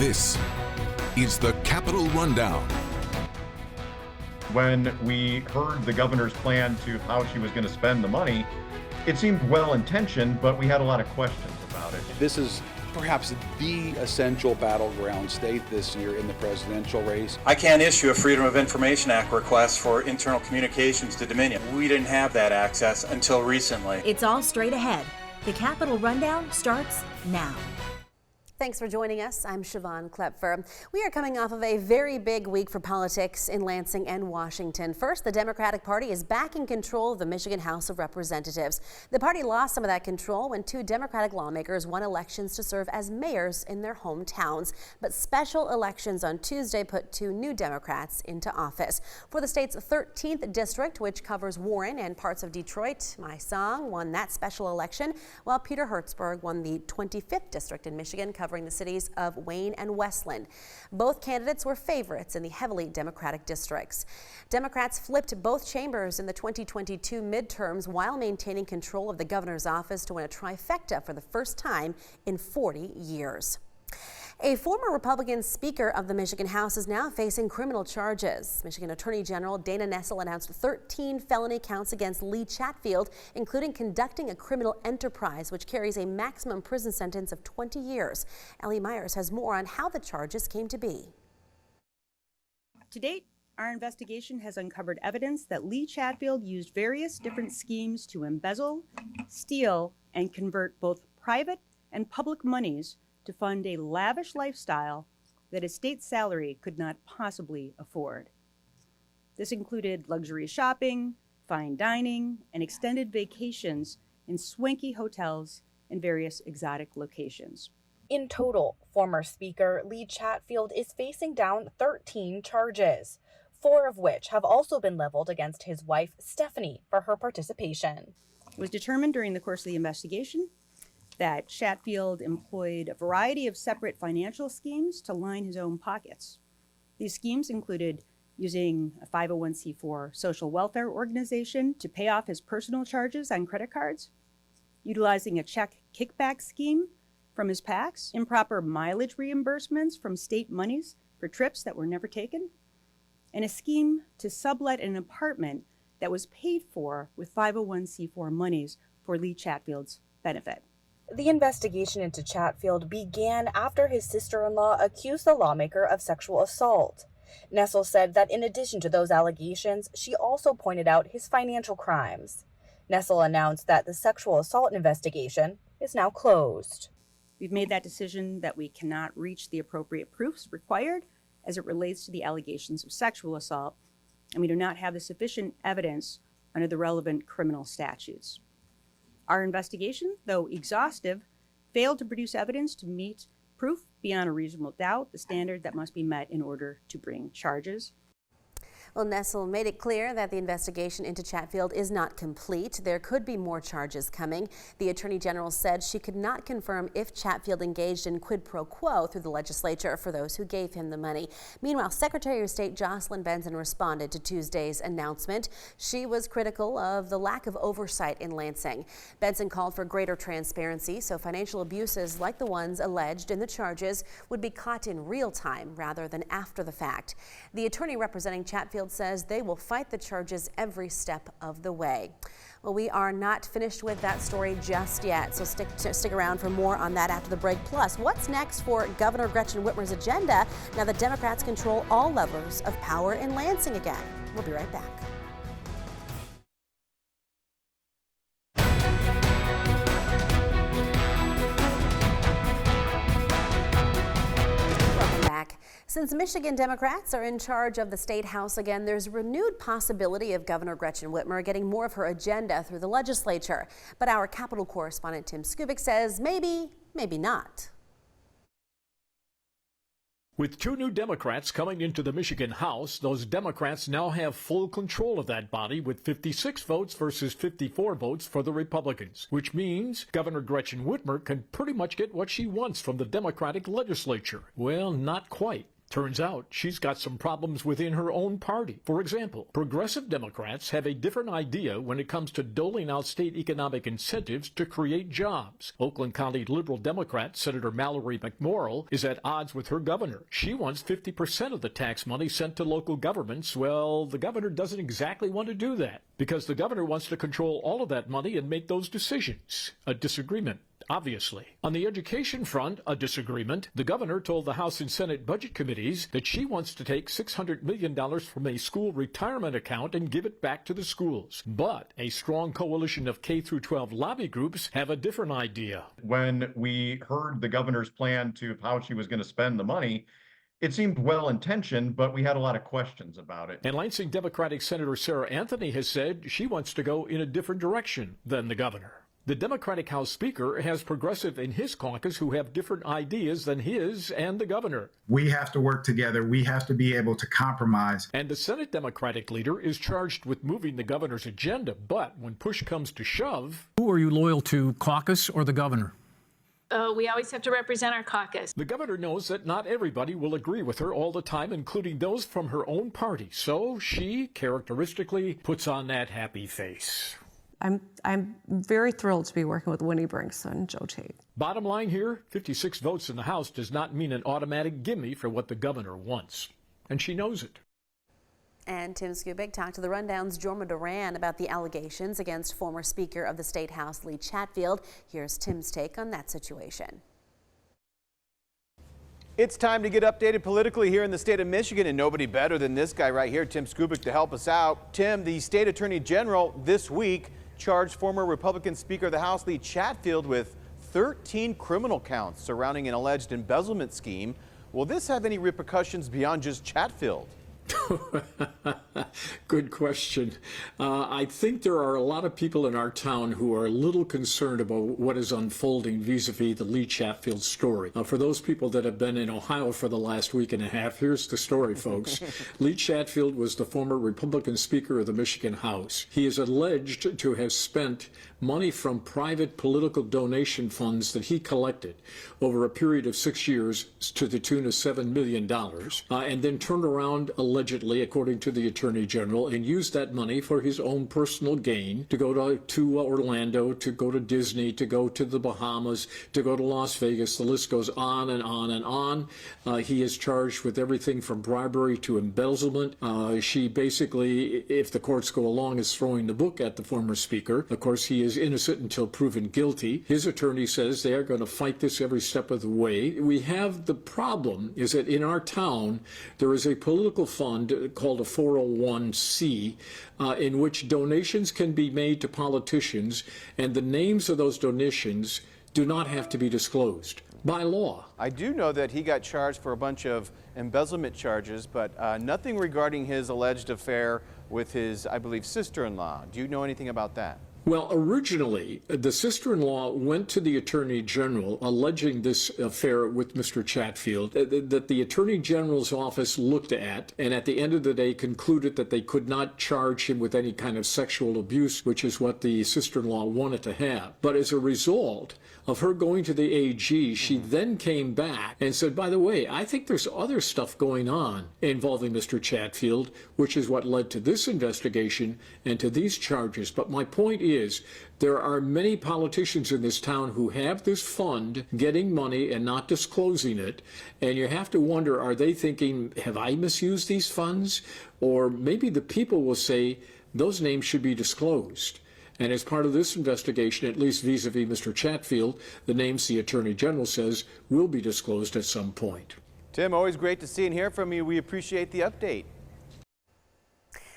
This is the Capitol Rundown. When we heard the governor's plan to how she was going to spend the money, it seemed well-intentioned, but we had a lot of questions about it. This is perhaps the essential battleground state this year in the presidential race. I can't issue a Freedom of Information Act request for internal communications to Dominion. We didn't have that access until recently. It's all straight ahead. The Capitol Rundown starts now. Thanks for joining us. I'm Siobhan Klepfer. We are coming off of a very big week for politics in Lansing and Washington. First, the Democratic Party is back in control of the Michigan House of Representatives. The party lost some of that control when two Democratic lawmakers won elections to serve as mayors in their hometowns. But special elections on Tuesday put two new Democrats into office. For the state's 13th district, which covers Warren and parts of Detroit, My Song won that special election, while Peter Hertzberg won the 25th district in Michigan, covering the cities of Wayne and Westland. Both candidates were favorites in the heavily Democratic districts. Democrats flipped both chambers in the 2022 midterms while maintaining control of the governor's office to win a trifecta for the first time in 40 years. A former Republican Speaker of the Michigan House is now facing criminal charges. Michigan Attorney General Dana Nessel announced 13 felony counts against Lee Chatfield, including conducting a criminal enterprise, which carries a maximum prison sentence of 20 years. Ellie Myers has more on how the charges came to be. To date, our investigation has uncovered evidence that Lee Chatfield used various different schemes to embezzle, steal, and convert both private and public monies to fund a lavish lifestyle that his state salary could not possibly afford. This included luxury shopping, fine dining, and extended vacations in swanky hotels and various exotic locations. In total, former Speaker Lee Chatfield is facing down 13 charges, 4 of which have also been leveled against his wife, Stephanie, for her participation. It was determined during the course of the investigation that Chatfield employed a variety of separate financial schemes to line his own pockets. These schemes included using a 501c4 social welfare organization to pay off his personal charges on credit cards, utilizing a check kickback scheme from his PACs, improper mileage reimbursements from state monies for trips that were never taken, and a scheme to sublet an apartment that was paid for with 501c4 monies for Lee Chatfield's benefit. The investigation into Chatfield began after his sister-in-law accused the lawmaker of sexual assault. Nessel said that in addition to those allegations, she also pointed out his financial crimes. Nessel announced that the sexual assault investigation is now closed. We've made that decision that we cannot reach the appropriate proofs required as it relates to the allegations of sexual assault, and we do not have the sufficient evidence under the relevant criminal statutes. Our investigation, though exhaustive, failed to produce evidence to meet proof beyond a reasonable doubt, the standard that must be met in order to bring charges. Well, Nessel made it clear that the investigation into Chatfield is not complete. There could be more charges coming. The Attorney General said she could not confirm if Chatfield engaged in quid pro quo through the legislature for those who gave him the money. Meanwhile, Secretary of State Jocelyn Benson responded to Tuesday's announcement. She was critical of the lack of oversight in Lansing. Benson called for greater transparency so financial abuses like the ones alleged in the charges would be caught in real time rather than after the fact. The attorney representing Chatfield says they will fight the charges every step of the way. Well, we are not finished with that story just yet, so stick around for more on that after the break. Plus, what's next for Governor Gretchen Whitmer's agenda now that Democrats control all levels of power in Lansing again? We'll be right back. Since Michigan Democrats are in charge of the state house again, there's renewed possibility of Governor Gretchen Whitmer getting more of her agenda through the legislature. But our Capitol correspondent Tim Skubic says maybe not. With two new Democrats coming into the Michigan House, those Democrats now have full control of that body with 56 votes versus 54 votes for the Republicans, which means Governor Gretchen Whitmer can pretty much get what she wants from the Democratic legislature. Well, not quite. Turns out she's got some problems within her own party. For example, progressive Democrats have a different idea when it comes to doling out state economic incentives to create jobs. Oakland County Liberal Democrat Senator Mallory McMorrill is at odds with her governor. She wants 50% of the tax money sent to local governments. Well, the governor doesn't exactly want to do that because the governor wants to control all of that money and make those decisions. A disagreement. Obviously. On the education front, a disagreement. The governor told the House and Senate budget committees that she wants to take $600 million from a school retirement account and give it back to the schools. But a strong coalition of K-12 lobby groups have a different idea. When we heard the governor's plan to how she was going to spend the money, it seemed well-intentioned, but we had a lot of questions about it. And Lansing Democratic Senator Sarah Anthony has said she wants to go in a different direction than the governor. The Democratic House Speaker has progressive in his caucus who have different ideas than his and the governor. We have to work together. We have to be able to compromise. And the Senate Democratic leader is charged with moving the governor's agenda. But when push comes to shove... Who are you loyal to, caucus or the governor? We always have to represent our caucus. The governor knows that not everybody will agree with her all the time, including those from her own party. So she, characteristically, puts on that happy face. I'm very thrilled to be working with Winnie Brink's son, Joe Tate. Bottom line here, 56 votes in the House does not mean an automatic gimme for what the governor wants. And she knows it. And Tim Skubik talked to the Rundown's Jorma Duran about the allegations against former Speaker of the State House, Lee Chatfield. Here's Tim's take on that situation. It's time to get updated politically here in the state of Michigan, and nobody better than this guy right here, Tim Skubik, to help us out. Tim, the state attorney general this week charged former Republican Speaker of the House, Lee Chatfield, with 13 criminal counts surrounding an alleged embezzlement scheme. Will this have any repercussions beyond just Chatfield? Good question. I think there are a lot of people in our town who are a little concerned about what is unfolding vis-a-vis the Lee Chatfield story. For those people that have been in Ohio for the last week and a half, here's the story, folks. Lee Chatfield was the former Republican Speaker of the Michigan House. He is alleged to have spent money from private political donation funds that he collected over a period of 6 years to the tune of $7 million, and then turned around allegedly, according to the Attorney General, and used that money for his own personal gain to go to Orlando, to go to Disney, to go to the Bahamas, to go to Las Vegas. The list goes on and on and on. He is charged with everything from bribery to embezzlement. She basically, if the courts go along, is throwing the book at the former speaker. Of course, he is innocent until proven guilty. His attorney says they are going to fight this every step of the way. We have the problem is that in our town, there is a political fund called a 401c in which donations can be made to politicians, and the names of those donations do not have to be disclosed by law. I do know that he got charged for a bunch of embezzlement charges, but nothing regarding his alleged affair with his, I believe, sister-in-law. Do you know anything about that? Well, originally, the sister-in-law went to the Attorney General alleging this affair with Mr. Chatfield that the Attorney General's office looked at, and at the end of the day concluded that they could not charge him with any kind of sexual abuse, which is what the sister-in-law wanted to have. But as a result of her going to the AG, she then came back and said, by the way, I think there's other stuff going on involving Mr. Chatfield, which is what led to this investigation and to these charges. But my point is, there are many politicians in this town who have this fund getting money and not disclosing it. And you have to wonder, are they thinking, have I misused these funds? Or maybe the people will say those names should be disclosed. And as part of this investigation, at least vis-a-vis Mr. Chatfield, the names the Attorney General says will be disclosed at some point. Tim, always great to see and hear from you. We appreciate the update.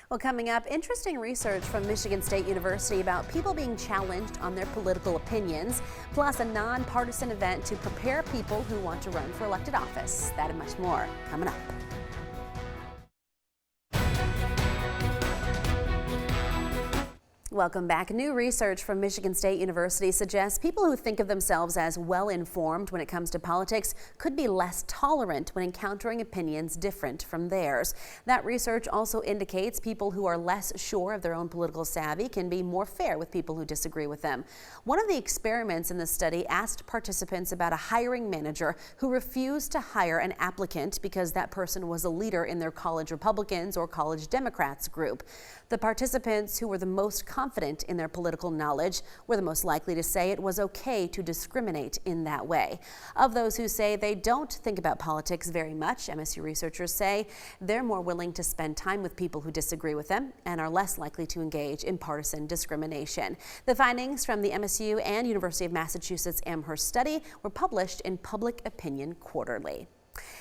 Well, coming up, interesting research from Michigan State University about people being challenged on their political opinions, plus a nonpartisan event to prepare people who want to run for elected office. That and much more coming up. Welcome back. New research from Michigan State University suggests people who think of themselves as well-informed when it comes to politics could be less tolerant when encountering opinions different from theirs. That research also indicates people who are less sure of their own political savvy can be more fair with people who disagree with them. One of the experiments in the study asked participants about a hiring manager who refused to hire an applicant because that person was a leader in their college Republicans or college Democrats group. The participants who were the most confident in their political knowledge were the most likely to say it was okay to discriminate in that way. Of those who say they don't think about politics very much, MSU researchers say they're more willing to spend time with people who disagree with them and are less likely to engage in partisan discrimination. The findings from the MSU and University of Massachusetts Amherst study were published in Public Opinion Quarterly.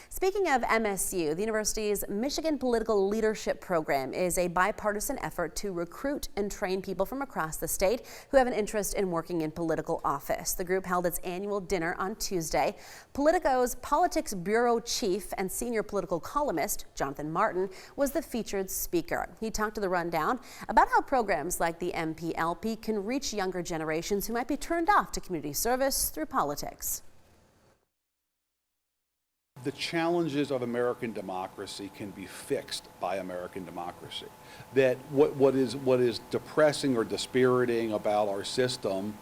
Speaking of MSU, the university's Michigan Political Leadership Program is a bipartisan effort to recruit and train people from across the state who have an interest in working in political office. The group held its annual dinner on Tuesday. Politico's Politics Bureau Chief and senior political columnist, Jonathan Martin, was the featured speaker. He talked to The Rundown about how programs like the MPLP can reach younger generations who might be turned off to community service through politics. The challenges of American democracy can be fixed by American democracy. That what is depressing or dispiriting about our system,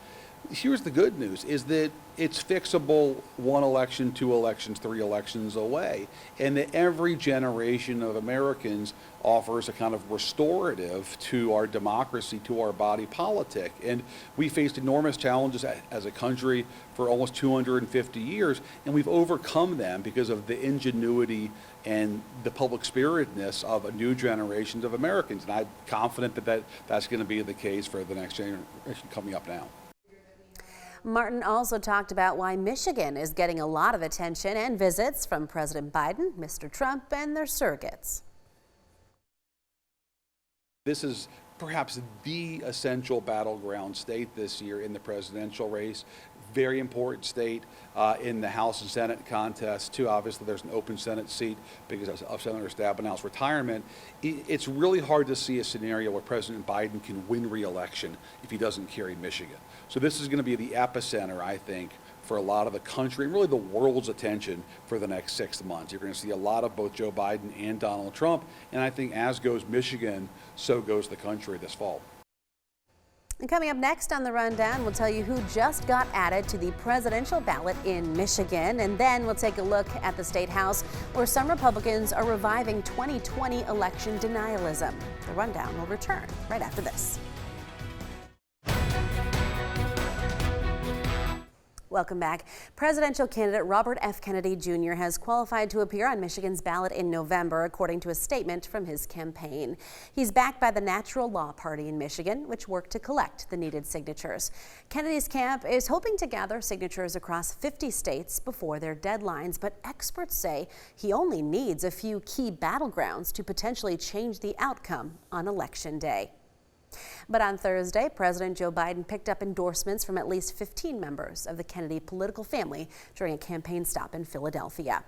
here's the good news, is that it's fixable 1 election, 2 elections, 3 elections away, and that every generation of Americans offers a kind of restorative to our democracy, to our body politic. And we faced enormous challenges as a country for almost 250 years, and we've overcome them because of the ingenuity and the public spiritedness of a new generation of Americans. And I'm confident that that's going to be the case for the next generation coming up now. Martin also talked about why Michigan is getting a lot of attention and visits from President Biden, Mr. Trump, and their surrogates. This is perhaps the essential battleground state this year in the presidential race. Very important state in the House and Senate contest, too. Obviously, there's an open Senate seat because of Senator Stabenow's retirement. It's really hard to see a scenario where President Biden can win re-election if he doesn't carry Michigan. So this is going to be the epicenter, I think, for a lot of the country and really the world's attention for the next 6 months. You're going to see a lot of both Joe Biden and Donald Trump, and I think as goes Michigan, so goes the country this fall. And coming up next on The Rundown, we'll tell you who just got added to the presidential ballot in Michigan. And then we'll take a look at the State House, where some Republicans are reviving 2020 election denialism. The Rundown will return right after this. Welcome back. Presidential candidate Robert F. Kennedy Jr. has qualified to appear on Michigan's ballot in November, according to a statement from his campaign. He's backed by the Natural Law Party in Michigan, which worked to collect the needed signatures. Kennedy's camp is hoping to gather signatures across 50 states before their deadlines, but experts say he only needs a few key battlegrounds to potentially change the outcome on Election Day. But on Thursday, President Joe Biden picked up endorsements from at least 15 members of the Kennedy political family during a campaign stop in Philadelphia.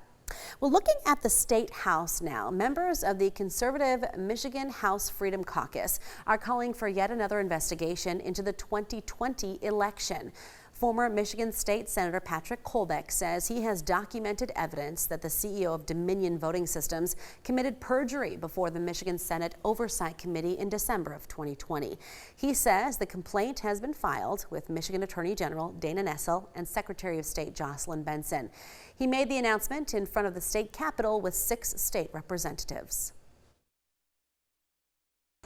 Well, looking at the State House now, members of the conservative Michigan House Freedom Caucus are calling for yet another investigation into the 2020 election. Former Michigan State Senator Patrick Kolbeck says he has documented evidence that the CEO of Dominion Voting Systems committed perjury before the Michigan Senate Oversight Committee in December of 2020. He says the complaint has been filed with Michigan Attorney General Dana Nessel and Secretary of State Jocelyn Benson. He made the announcement in front of the state capitol with 6 state representatives.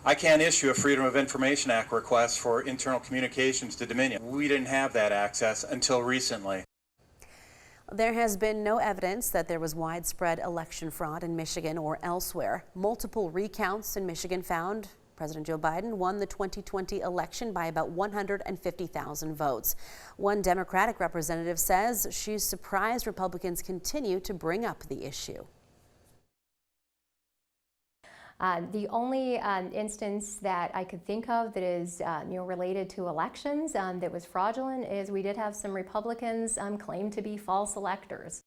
I can't issue a Freedom of Information Act request for internal communications to Dominion. We didn't have that access until recently. There has been no evidence that there was widespread election fraud in Michigan or elsewhere. Multiple recounts in Michigan found President Joe Biden won the 2020 election by about 150,000 votes. One Democratic representative says she's surprised Republicans continue to bring up the issue. The only instance that I could think of that is related to elections that was fraudulent is we did have some Republicans claim to be false electors.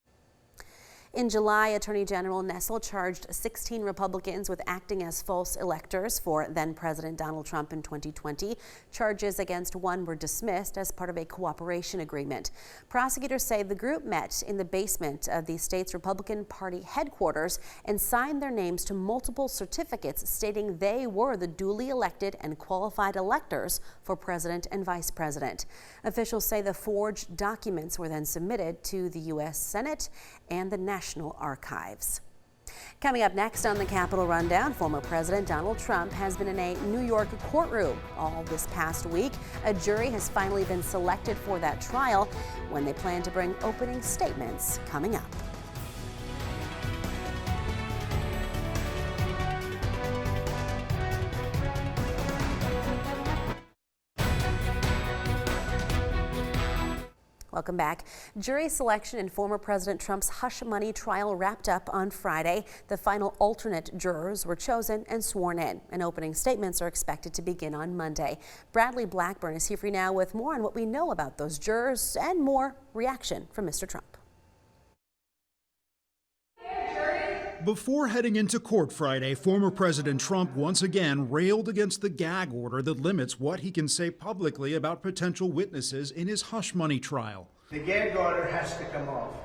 In July, Attorney General Nessel charged 16 Republicans with acting as false electors for then-President Donald Trump in 2020. Charges against one were dismissed as part of a cooperation agreement. Prosecutors say the group met in the basement of the state's Republican Party headquarters and signed their names to multiple certificates stating they were the duly elected and qualified electors for president and vice president. Officials say the forged documents were then submitted to the U.S. Senate and the National Archives. Coming up next on the Capitol Rundown, former President Donald Trump has been in a New York courtroom all this past week. A jury has finally been selected for that trial when they plan to bring opening statements coming up. Welcome back. Jury selection in former President Trump's hush money trial wrapped up on Friday. The final alternate jurors were chosen and sworn in, and opening statements are expected to begin on Monday. Bradley Blackburn is here for you now with more on what we know about those jurors and more reaction from Mr. Trump. Before heading into court Friday, former President Trump once again railed against the gag order that limits what he can say publicly about potential witnesses in his hush money trial. The gag order has to come off.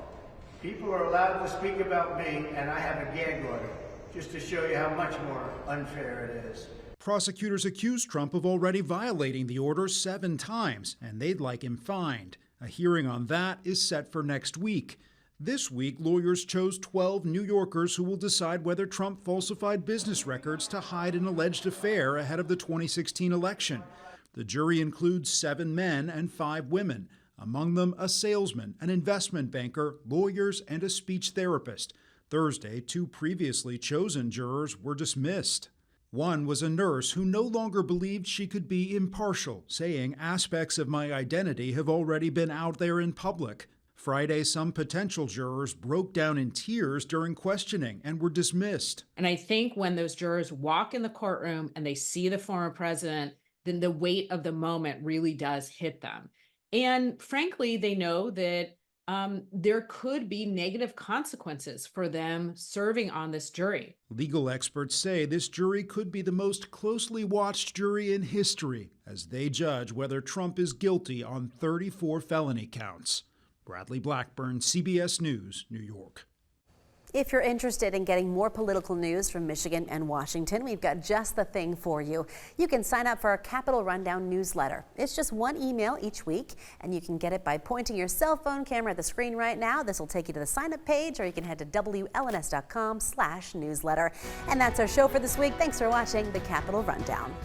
People are allowed to speak about me, and I have a gag order, just to show you how much more unfair it is. Prosecutors accused Trump of already violating the order 7 times, and they'd like him fined. A hearing on that is set for next week. This week, lawyers chose 12 New Yorkers who will decide whether Trump falsified business records to hide an alleged affair ahead of the 2016 election. The jury includes 7 men and 5 women, among them a salesman, an investment banker, lawyers, and a speech therapist. Thursday, 2 previously chosen jurors were dismissed. One was a nurse who no longer believed she could be impartial, saying aspects of my identity have already been out there in public. Friday, some potential jurors broke down in tears during questioning and were dismissed. And I think when those jurors walk in the courtroom and they see the former president, then the weight of the moment really does hit them. And frankly, they know that there could be negative consequences for them serving on this jury. Legal experts say this jury could be the most closely watched jury in history as they judge whether Trump is guilty on 34 felony counts. Bradley Blackburn, CBS News, New York. If you're interested in getting more political news from Michigan and Washington, we've got just the thing for you. You can sign up for our Capitol Rundown newsletter. It's just 1 email each week, and you can get it by pointing your cell phone camera at the screen right now. This will take you to the sign-up page, or you can head to WLNS.com/newsletter. And that's our show for this week. Thanks for watching the Capitol Rundown.